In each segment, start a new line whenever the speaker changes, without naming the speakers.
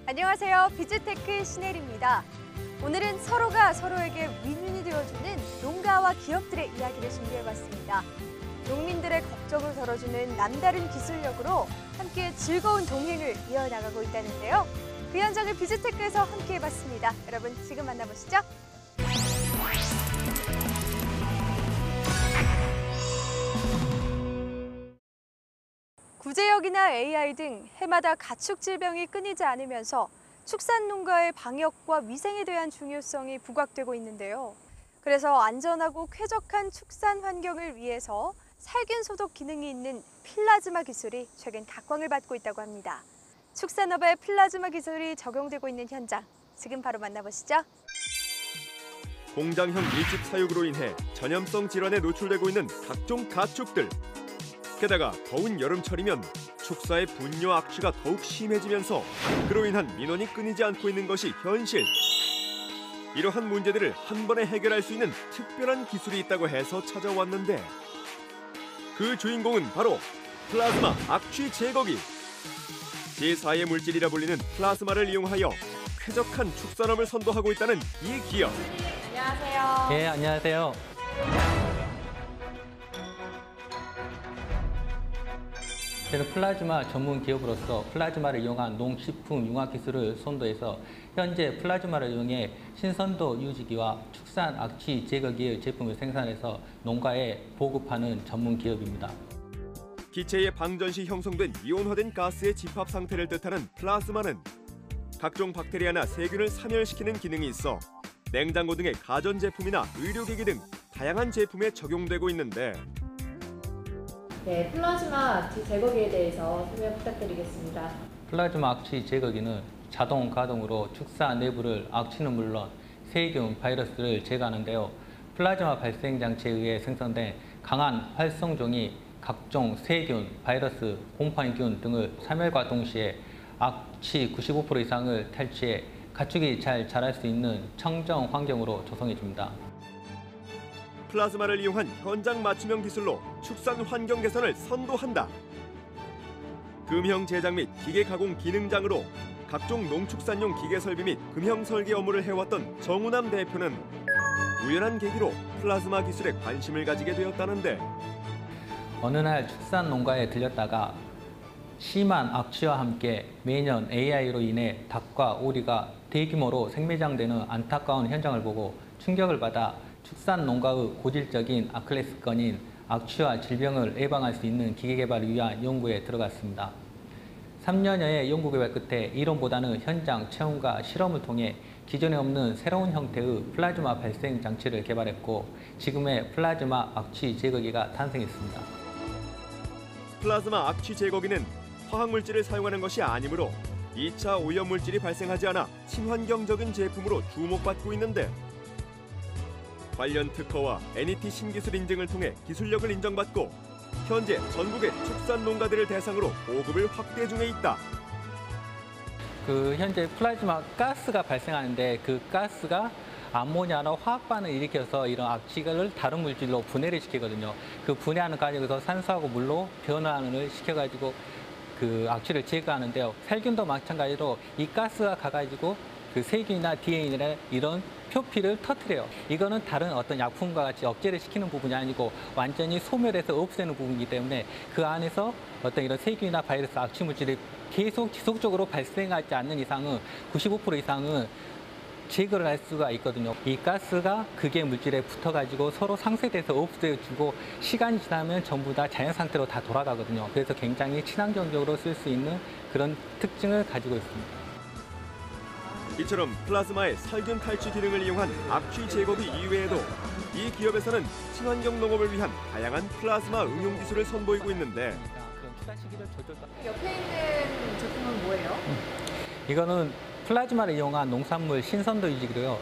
안녕하세요. 비즈테크 신혜리입니다. 오늘은 서로가 서로에게 윈윈이 되어주는 농가와 기업들의 이야기를 준비해봤습니다. 농민들의 걱정을 덜어주는 남다른 기술력으로 함께 즐거운 동행을 이어나가고 있다는데요. 그 현장을 비즈테크에서 함께해봤습니다. 여러분 지금 만나보시죠. 구제역이나 AI 등 해마다 가축 질병이 끊이지 않으면서 축산 농가의 방역과 위생에 대한 중요성이 부각되고 있는데요. 그래서 안전하고 쾌적한 축산 환경을 위해서 살균 소독 기능이 있는 플라즈마 기술이 최근 각광을 받고 있다고 합니다. 축산업에 플라즈마 기술이 적용되고 있는 현장, 지금 바로 만나보시죠.
공장형 밀집 사육으로 인해 전염성 질환에 노출되고 있는 각종 가축들. 게다가 더운 여름철이면 축사의 분뇨 악취가 더욱 심해지면서 그로 인한 민원이 끊이지 않고 있는 것이 현실. 이러한 문제들을 한 번에 해결할 수 있는 특별한 기술이 있다고 해서 찾아왔는데 그 주인공은 바로 플라즈마 악취 제거기. 제4의 물질이라 불리는 플라즈마를 이용하여 쾌적한 축산업을 선도하고 있다는 이 기업.
안녕하세요.
네, 안녕하세요. 저는 플라즈마 전문 기업으로서 플라즈마를 이용한 농식품 융합 기술을 선도해서 현재 플라즈마를 이용해 신선도 유지기와 축산 악취 제거기의 제품을 생산해서 농가에 보급하는 전문 기업입니다.
기체의 방전 시 형성된 이온화된 가스의 집합 상태를 뜻하는 플라즈마는 각종 박테리아나 세균을 사멸시키는 기능이 있어 냉장고 등의 가전제품이나 의료기기 등 다양한 제품에 적용되고 있는데
네, 플라즈마 악취 제거기에 대해서 설명 부탁드리겠습니다.
플라즈마 악취 제거기는 자동 가동으로 축산 내부를 악취는 물론 세균, 바이러스를 제거하는데요. 플라즈마 발생 장치에 의해 생성된 강한 활성종이 각종 세균, 바이러스, 곰팡이균 등을 사멸과 동시에 악취 95% 이상을 탈취해 가축이 잘 자랄 수 있는 청정 환경으로 조성해 줍니다.
플라즈마를 이용한 현장 맞춤형 기술로 축산 환경 개선을 선도한다. 금형 제작 및 기계 가공 기능장으로 각종 농축산용 기계 설비 및 금형 설계 업무를 해왔던 정우남 대표는 우연한 계기로 플라즈마 기술에 관심을 가지게 되었다는데
어느 날 축산 농가에 들렸다가 심한 악취와 함께 매년 AI로 인해 닭과 오리가 대규모로 생매장되는 안타까운 현장을 보고 충격을 받아 축산 농가의 고질적인 아킬레스건인 악취와 질병을 예방할 수 있는 기계 개발을 위한 연구에 들어갔습니다. 3년여의 연구 개발 끝에 이론보다는 현장 체험과 실험을 통해 기존에 없는 새로운 형태의 플라즈마 발생 장치를 개발했고 지금의 플라즈마 악취 제거기가 탄생했습니다.
플라즈마 악취 제거기는 화학물질을 사용하는 것이 아니므로 2차 오염물질이 발생하지 않아 친환경적인 제품으로 주목받고 있는데 관련 특허와 NET 신기술 인증을 통해 기술력을 인정받고 현재 전국의 축산 농가들을 대상으로 보급을 확대 중에 있다.
현재 플라즈마 가스가 발생하는데 그 가스가 암모니아나 화학 반응을 일으켜서 이런 악취를 다른 물질로 분해를 시키거든요. 그 분해하는 과정에서 산소하고 물로 변환을 시켜가지고 그 악취를 제거하는데요. 살균도 마찬가지로 이 가스가 가가지고 그 세균이나 DNA나 이런 표피를 터뜨려요. 이거는 다른 어떤 약품과 같이 억제를 시키는 부분이 아니고 완전히 소멸해서 없애는 부분이기 때문에 그 안에서 어떤 이런 세균이나 바이러스, 악취 물질이 계속 지속적으로 발생하지 않는 이상은 95% 이상은 제거를 할 수가 있거든요. 이 가스가 극의 물질에 붙어가지고 서로 상쇄돼서 없애주고 시간이 지나면 전부 다 자연 상태로 다 돌아가거든요. 그래서 굉장히 친환경적으로 쓸 수 있는 그런 특징을 가지고 있습니다.
이처럼 플라즈마의 살균 탈취 기능을 이용한 악취 제거기 이외에도 이 기업에서는 친환경 농업을 위한 다양한 플라즈마 응용 기술을 선보이고 있는데
옆에 있는 제품은 뭐예요?
이거는 플라즈마를 이용한 농산물 신선도 유지기로요.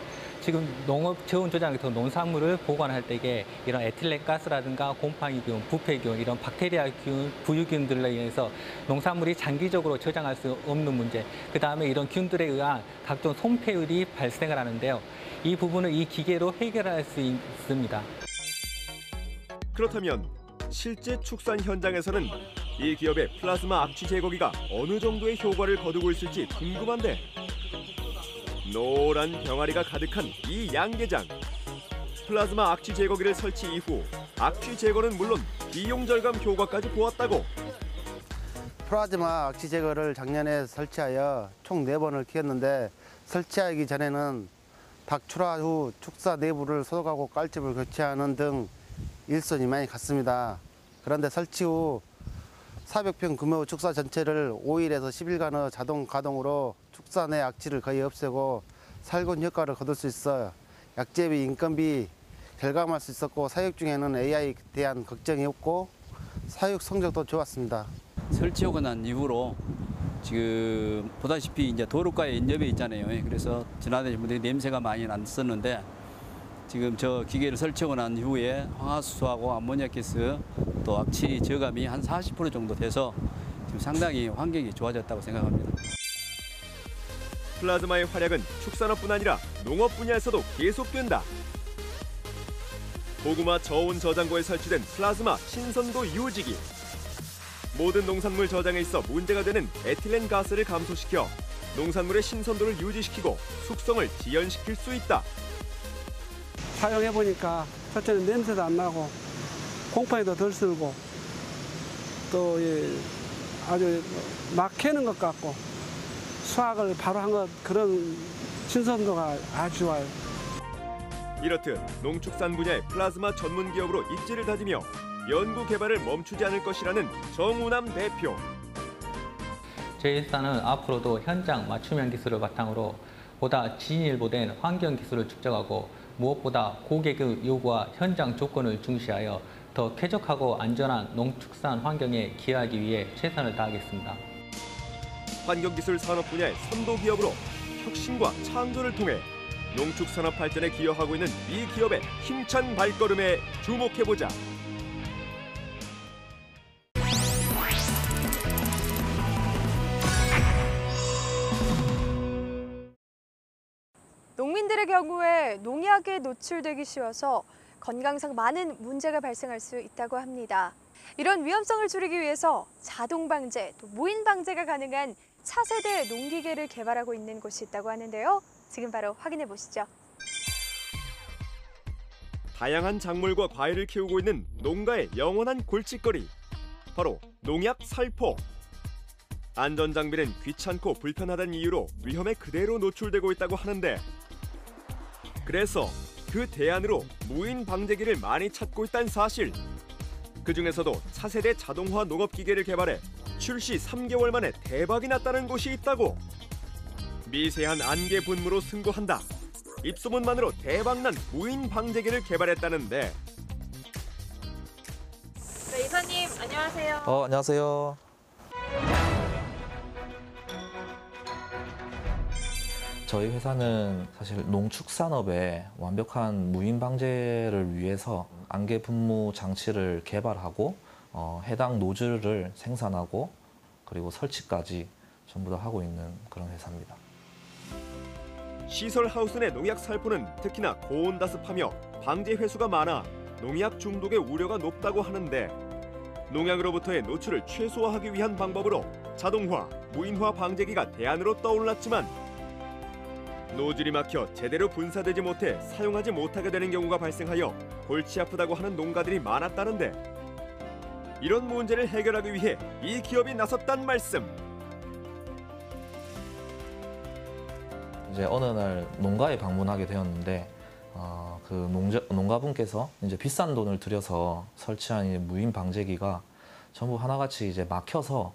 지금 농업 저온 조장에서 농산물을 보관할 때 이런 에틸렌 가스라든가 곰팡이균, 부패균, 이런 박테리아균, 부유균들로 인해서 농산물이 장기적으로 저장할 수 없는 문제, 그 다음에 이런 균들에 의한 각종 손폐율이 발생을 하는데요. 이 부분을 이 기계로 해결할 수 있습니다.
그렇다면 실제 축산 현장에서는 이 기업의 플라즈마 악취 제거기가 어느 정도의 효과를 거두고 있을지 궁금한데 노란 병아리가 가득한 이 양계장. 플라즈마 악취 제거기를 설치 이후 악취 제거는 물론 비용 절감 효과까지 보았다고.
플라즈마 악취 제거를 작년에 설치하여 총 4번을 키웠는데 설치하기 전에는 닭 출하 후 축사 내부를 소독하고 깔집을 교체하는 등 일손이 많이 갔습니다. 그런데 설치 후 400평 규모 축사 전체를 5일에서 10일간의 자동 가동으로 축사 내 악취를 거의 없애고 살균 효과를 거둘 수 있어 약재비, 인건비 절감할 수 있었고 사육 중에는 AI에 대한 걱정이 없고 사육 성적도 좋았습니다.
설치하고 난 이후로 지금 보다시피 이제 도로가에 인접해 있잖아요. 그래서 지난해 냄새가 많이 났었는데 지금 저 기계를 설치하고 난 이후에 황화수소하고 암모니아가스 또 악취 저감이 한 40% 정도 돼서 지금 상당히 환경이 좋아졌다고 생각합니다.
플라즈마의 활약은 축산업뿐 아니라 농업 분야에서도 계속된다. 고구마 저온 저장고에 설치된 플라즈마 신선도 유지기. 모든 농산물 저장에 있어 문제가 되는 에틸렌 가스를 감소시켜 농산물의 신선도를 유지시키고 숙성을 지연시킬 수 있다.
사용해보니까 첫째는 냄새도 안 나고 곰팡이도 덜 쓸고 또 아주 막 캐는 것 같고 수확을 바로 한 것 그런 신선도가 아주 좋아요.
이렇듯 농축산 분야의 플라즈마 전문 기업으로 입지를 다지며 연구 개발을 멈추지 않을 것이라는 정우남 대표.
저희 회사는 앞으로도 현장 맞춤형 기술을 바탕으로 보다 진일보된 환경 기술을 축적하고 무엇보다 고객의 요구와 현장 조건을 중시하여 더 쾌적하고 안전한 농축산 환경에 기여하기 위해 최선을 다하겠습니다.
환경기술 산업 분야의 선도 기업으로 혁신과 창조를 통해 농축산업 발전에 기여하고 있는 이 기업의 힘찬 발걸음에 주목해보자.
농민들의 경우에 농약에 노출되기 쉬워서 건강상 많은 문제가 발생할 수 있다고 합니다. 이런 위험성을 줄이기 위해서 자동 방제, 또 무인 방제가 가능한 차세대 농기계를 개발하고 있는 곳이 있다고 하는데요. 지금 바로 확인해 보시죠.
다양한 작물과 과일을 키우고 있는 농가의 영원한 골칫거리. 바로 농약 살포. 안전장비는 귀찮고 불편하다는 이유로 위험에 그대로 노출되고 있다고 하는데 그래서 그 대안으로 무인 방제기를 많이 찾고 있다는 사실. 그중에서도 차세대 자동화 농업기계를 개발해 출시 3개월 만에 대박이 났다는 곳이 있다고. 미세한 안개 분무로 승부한다. 입소문만으로 대박난 무인 방제기를 개발했다는데.
네, 이사님 안녕하세요.
안녕하세요. 저희 회사는 사실 농축산업에 완벽한 무인 방제를 위해서 안개 분무 장치를 개발하고 해당 노즐을 생산하고 그리고 설치까지 전부 다 하고 있는 그런 회사입니다.
시설 하우스 내 농약 살포는 특히나 고온다습하며 방제 횟수가 많아 농약 중독의 우려가 높다고 하는데 농약으로부터의 노출을 최소화하기 위한 방법으로 자동화, 무인화 방제기가 대안으로 떠올랐지만 노즐이 막혀 제대로 분사되지 못해 사용하지 못하게 되는 경우가 발생하여 골치 아프다고 하는 농가들이 많았다는데 이런 문제를 해결하기 위해 이 기업이 나섰단 말씀.
이제 어느 날 농가에 방문하게 되었는데 그 농가분께서 이제 비싼 돈을 들여서 설치한 이 무인 방제기가 전부 하나같이 이제 막혀서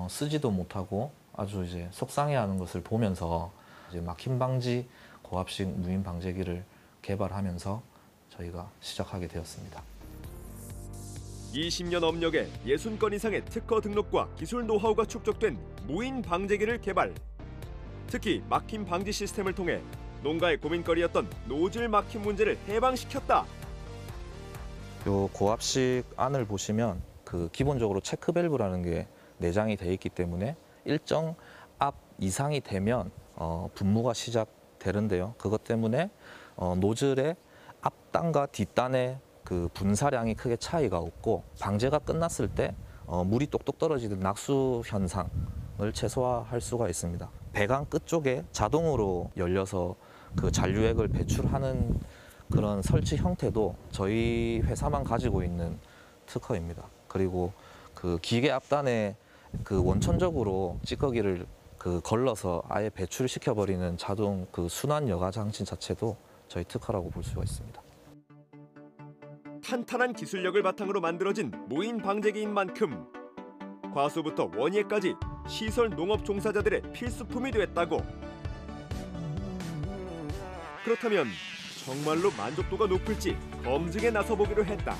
쓰지도 못하고 아주 이제 속상해하는 것을 보면서 이제 막힘 방지 고압식 무인 방제기를 개발하면서 저희가 시작하게 되었습니다.
20년 업력에 60건 이상의 특허 등록과 기술 노하우가 축적된 무인 방제기를 개발. 특히 막힘 방지 시스템을 통해 농가의 고민거리였던 노즐 막힘 문제를 해방시켰다.
요 고압식 안을 보시면 그 기본적으로 체크 밸브라는 게 내장이 돼 있기 때문에 일정 압 이상이 되면 분무가 시작되는데요. 그것 때문에 노즐의 앞단과 뒷단의 그 분사량이 크게 차이가 없고 방제가 끝났을 때 물이 똑똑 떨어지는 낙수 현상을 최소화할 수가 있습니다. 배관 끝쪽에 자동으로 열려서 그 잔류액을 배출하는 그런 설치 형태도 저희 회사만 가지고 있는 특허입니다. 그리고 그 기계 앞단에 그 원천적으로 찌꺼기를 걸러서 아예 배출시켜 버리는 자동 그 순환 여과 장치 자체도 저희 특허라고 볼 수가 있습니다.
탄탄한 기술력을 바탕으로 만들어진 무인 방제기인 만큼 과수부터 원예까지 시설 농업 종사자들의 필수품이 됐다고. 그렇다면 정말로 만족도가 높을지 검증에 나서보기로 했다.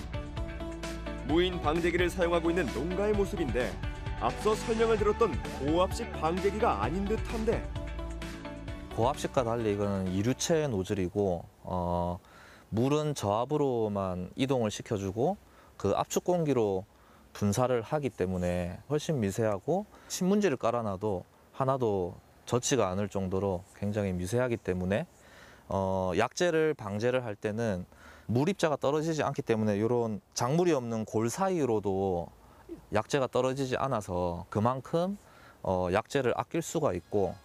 무인 방제기를 사용하고 있는 농가의 모습인데 앞서 설명을 들었던 고압식 방제기가 아닌 듯한데.
고압식과 달리 이거는 이류체 노즐이고 물은 저압으로만 이동을 시켜주고 그 압축 공기로 분사를 하기 때문에 훨씬 미세하고 신문지를 깔아놔도 하나도 젖지가 않을 정도로 굉장히 미세하기 때문에 약재를 방제를 할 때는 물 입자가 떨어지지 않기 때문에 이런 작물이 없는 골 사이로도 약재가 떨어지지 않아서 그만큼 약재를 아낄 수가 있고,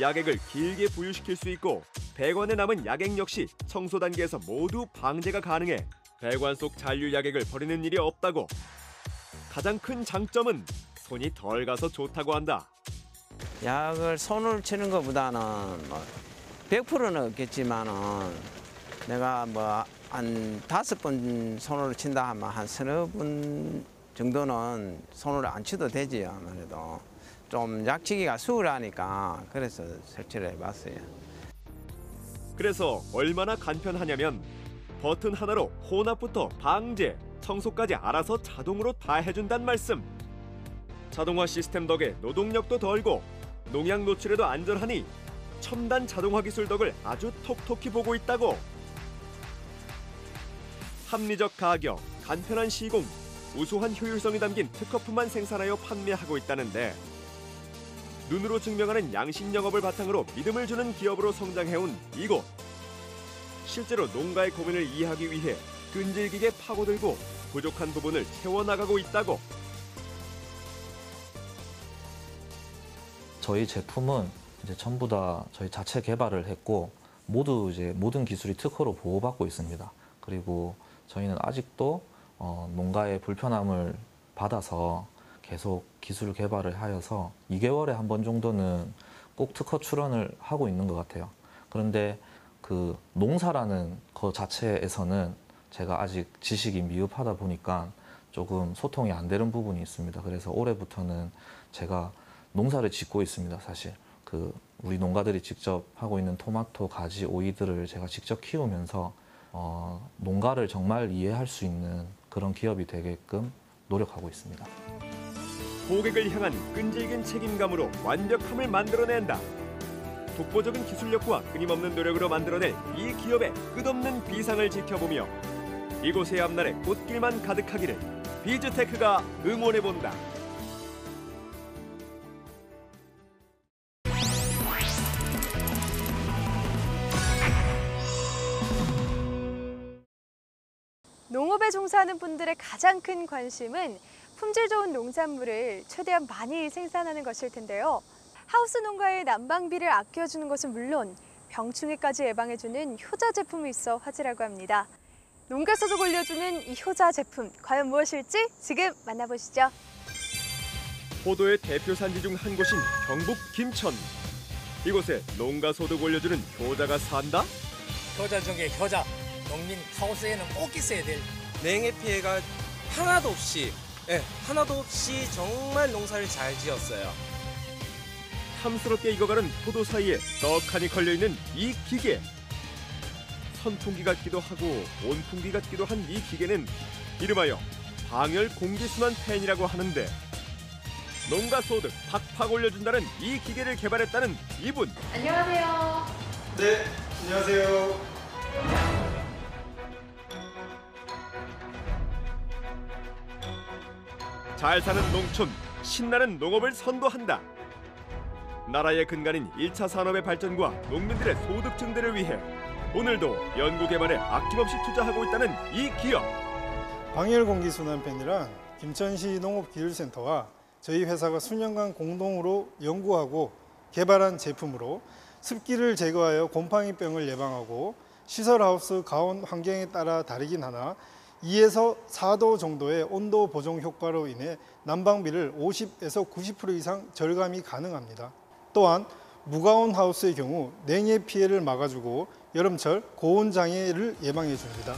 약액을 길게 부유시킬 수 있고 배관에 남은 약액 역시 청소 단계에서 모두 방제가 가능해 배관 속 잔류 약액을 버리는 일이 없다고. 가장 큰 장점은 손이 덜 가서 좋다고 한다.
약을 손으로 치는 것보다는 100%는 없겠지만은 내가 한 5번 손으로 친다 하면 한 3-4번 정도는 손으로 안 치도 되지요. 아무래도 좀 약치기가 수월하니까 그래서 설치를 해봤어요.
그래서 얼마나 간편하냐면 버튼 하나로 혼합부터 방제, 청소까지 알아서 자동으로 다 해준단 말씀. 자동화 시스템 덕에 노동력도 덜고 농약 노출에도 안전하니 첨단 자동화 기술 덕을 아주 톡톡히 보고 있다고. 합리적 가격, 간편한 시공, 우수한 효율성이 담긴 특허품만 생산하여 판매하고 있다는데, 눈으로 증명하는 양식 영업을 바탕으로 믿음을 주는 기업으로 성장해온 이곳. 실제로 농가의 고민을 이해하기 위해 끈질기게 파고들고 부족한 부분을 채워나가고 있다고.
저희 제품은 이제 전부 다 저희 자체 개발을 했고 모두 이제 모든 기술이 특허로 보호받고 있습니다. 그리고 저희는 아직도 농가의 불편함을 받아서 계속 기술 개발을 하여서 2개월에 한 번 정도는 꼭 특허 출원을 하고 있는 것 같아요. 그런데 그 농사라는 것 자체에서는 제가 아직 지식이 미흡하다 보니까 조금 소통이 안 되는 부분이 있습니다. 그래서 올해부터는 제가 농사를 짓고 있습니다. 사실 우리 농가들이 직접 하고 있는 토마토, 가지, 오이들을 제가 직접 키우면서 농가를 정말 이해할 수 있는 그런 기업이 되게끔 노력하고 있습니다.
고객을 향한 끈질긴 책임감으로 완벽함을 만들어낸다. 독보적인 기술력과 끊임없는 노력으로 만들어낸 이 기업의 끝없는 비상을 지켜보며 이곳의 앞날에 꽃길만 가득하기를 비즈테크가 응원해본다.
농업에 종사하는 분들의 가장 큰 관심은 품질 좋은 농산물을 최대한 많이 생산하는 것일 텐데요. 하우스 농가의 난방비를 아껴주는 것은 물론 병충해까지 예방해주는 효자 제품이 있어 화제라고 합니다. 농가에서도 올려주는 이 효자 제품, 과연 무엇일지 지금 만나보시죠.
포도의 대표 산지 중 한 곳인 경북 김천. 이곳에 농가 소득 올려주는 효자가 산다?
효자 중에 효자, 농민 하우스에는 꼭 있어야 될
냉해 피해가 하나도 없이 정말 농사를 잘 지었어요.
탐스럽게 익어가는 포도 사이에 떡하니 걸려있는 이 기계. 선풍기 같기도 하고 온풍기 같기도 한 이 기계는 이름하여 방열 공기순환 팬이라고 하는데, 농가 소득 팍팍 올려준다는 이 기계를 개발했다는 이분.
안녕하세요.
네, 안녕하세요.
잘 사는 농촌, 신나는 농업을 선도한다. 나라의 근간인 1차 산업의 발전과 농민들의 소득 증대를 위해 오늘도 연구 개발에 아낌없이 투자하고 있다는 이 기업.
방열 공기 순환 팬이란 김천시 농업기술센터와 저희 회사가 수년간 공동으로 연구하고 개발한 제품으로 습기를 제거하여 곰팡이병을 예방하고 시설하우스 가온 환경에 따라 다르긴 하나 2에서 4도 정도의 온도 보정 효과로 인해 난방비를 50에서 90% 이상 절감이 가능합니다. 또한 무가온 하우스의 경우 냉해 피해를 막아주고 여름철 고온 장애를 예방해 줍니다.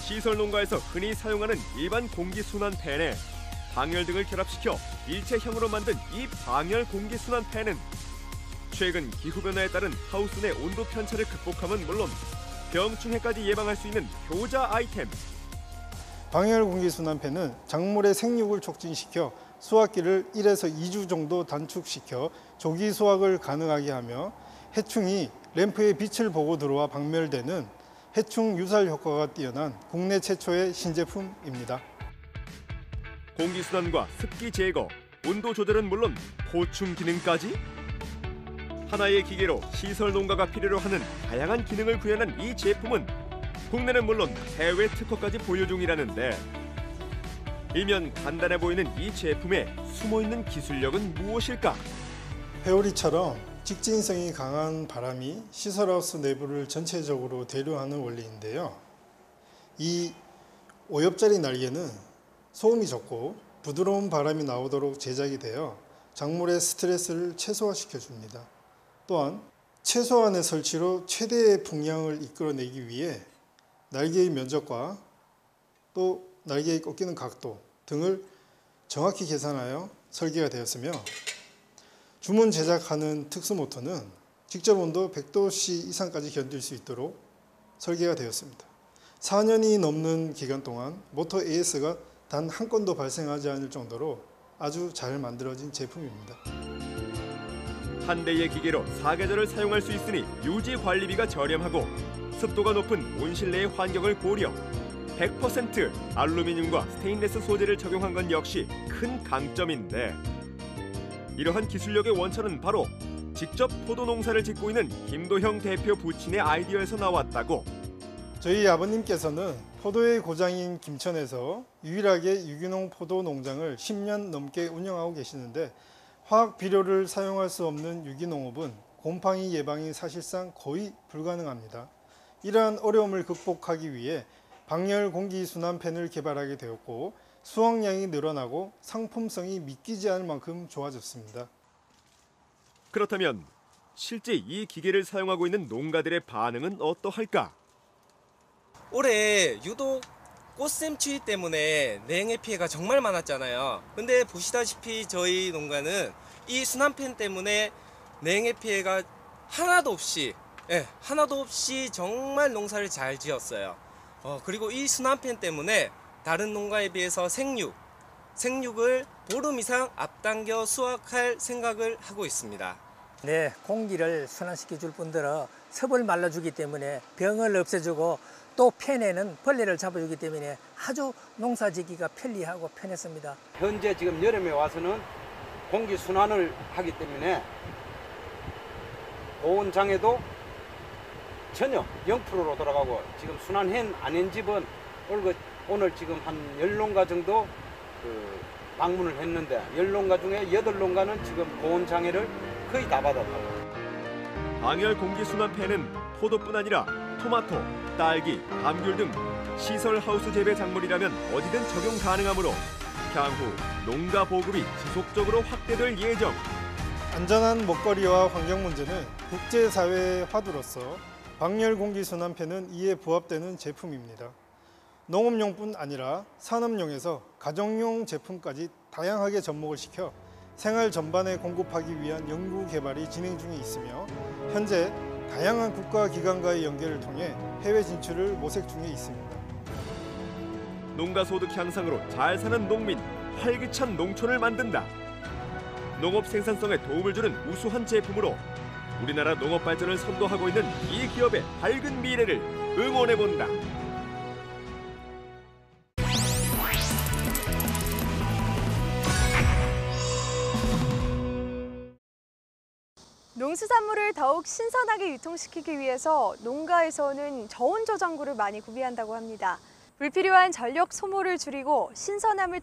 시설 농가에서 흔히 사용하는 일반 공기순환 팬에 방열 등을 결합시켜 일체형으로 만든 이 방열 공기순환 팬은 최근 기후변화에 따른 하우스 내 온도 편차를 극복함은 물론 병충해까지 예방할 수 있는 효자 아이템.
방열 공기순환팬은 작물의 생육을 촉진시켜 수확기를 1에서 2주 정도 단축시켜 조기 수확을 가능하게 하며 해충이 램프의 빛을 보고 들어와 박멸되는 해충 유살 효과가 뛰어난 국내 최초의 신제품입니다.
공기순환과 습기 제거, 온도 조절은 물론 보충 기능까지? 하나의 기계로 시설 농가가 필요로 하는 다양한 기능을 구현한 이 제품은 국내는 물론 해외 특허까지 보유 중이라는데 일면 간단해 보이는 이 제품에 숨어있는 기술력은 무엇일까?
회오리처럼 직진성이 강한 바람이 시설하우스 내부를 전체적으로 대류하는 원리인데요. 이 5옆짜리 날개는 소음이 적고 부드러운 바람이 나오도록 제작이 되어 작물의 스트레스를 최소화시켜 줍니다. 또한 최소한의 설치로 최대의 풍량을 이끌어내기 위해 날개의 면적과 또 날개의 꺾이는 각도 등을 정확히 계산하여 설계가 되었으며 주문 제작하는 특수 모터는 직접 온도 100도씨 이상까지 견딜 수 있도록 설계가 되었습니다. 4년이 넘는 기간 동안 모터 AS가 단 한 건도 발생하지 않을 정도로 아주 잘 만들어진 제품입니다.
한 대의 기계로 4계절을 사용할 수 있으니 유지 관리비가 저렴하고 습도가 높은 온실내의 환경을 고려 100% 알루미늄과 스테인리스 소재를 적용한 건 역시 큰 강점인데 이러한 기술력의 원천은 바로 직접 포도 농사를 짓고 있는 김도형 대표 부친의 아이디어에서 나왔다고.
저희 아버님께서는 포도의 고장인 김천에서 유일하게 유기농 포도 농장을 10년 넘게 운영하고 계시는데 화학 비료를 사용할 수 없는 유기농업은 곰팡이 예방이 사실상 거의 불가능합니다. 이러한 어려움을 극복하기 위해 방열 공기순환팬을 개발하게 되었고 수확량이 늘어나고 상품성이 믿기지 않을 만큼 좋아졌습니다.
그렇다면 실제 이 기계를 사용하고 있는 농가들의 반응은 어떠할까?
올해 유독 꽃샘 추위 때문에 냉해 피해가 정말 많았잖아요. 근데 보시다시피 저희 농가는 이 순환팬 때문에 냉해 피해가 하나도 없이 정말 농사를 잘 지었어요. 그리고 이 순환팬 때문에 다른 농가에 비해서 생육을 보름 이상 앞당겨 수확할 생각을 하고 있습니다.
네, 공기를 순환시켜 줄 뿐더러 섭을 말라주기 때문에 병을 없애주고 또 팬에는 벌레를 잡아주기 때문에 아주 농사짓기가 편리하고 편했습니다.
현재 지금 여름에 와서는 공기 순환을 하기 때문에 고온 장애도 전혀 0%로 돌아가고 지금 순환한 아닌 집은 오늘 지금 한 10농가 정도 방문을 했는데 10농가 중에 8농가는 지금 고온 장애를 거의 다 받았다고.
방열 공기순환팬은 포도뿐 아니라 토마토, 딸기, 감귤 등 시설 하우스 재배 작물이라면 어디든 적용 가능하므로 향후 농가 보급이 지속적으로 확대될 예정.
안전한 먹거리와 환경 문제는 국제사회의 화두로서 방열 공기순환팬은 이에 부합되는 제품입니다. 농업용뿐 아니라 산업용에서 가정용 제품까지 다양하게 접목을 시켜 생활 전반에 공급하기 위한 연구 개발이 진행 중에 있으며 현재 다양한 국가기관과의 연계를 통해 해외 진출을 모색 중에 있습니다.
농가 소득 향상으로 잘 사는 농민, 활기찬 농촌을 만든다. 농업 생산성에 도움을 주는 우수한 제품으로 우리나라 농업 발전을 선도하고 있는 이 기업의 밝은 미래를 응원해본다.
농수산물을 더욱 신선하게 유통시키기 위해서 농가에서는 저온 저장고를 많이 구비한다고 합니다. 불필요한 전력 소모를 줄이고 신선함을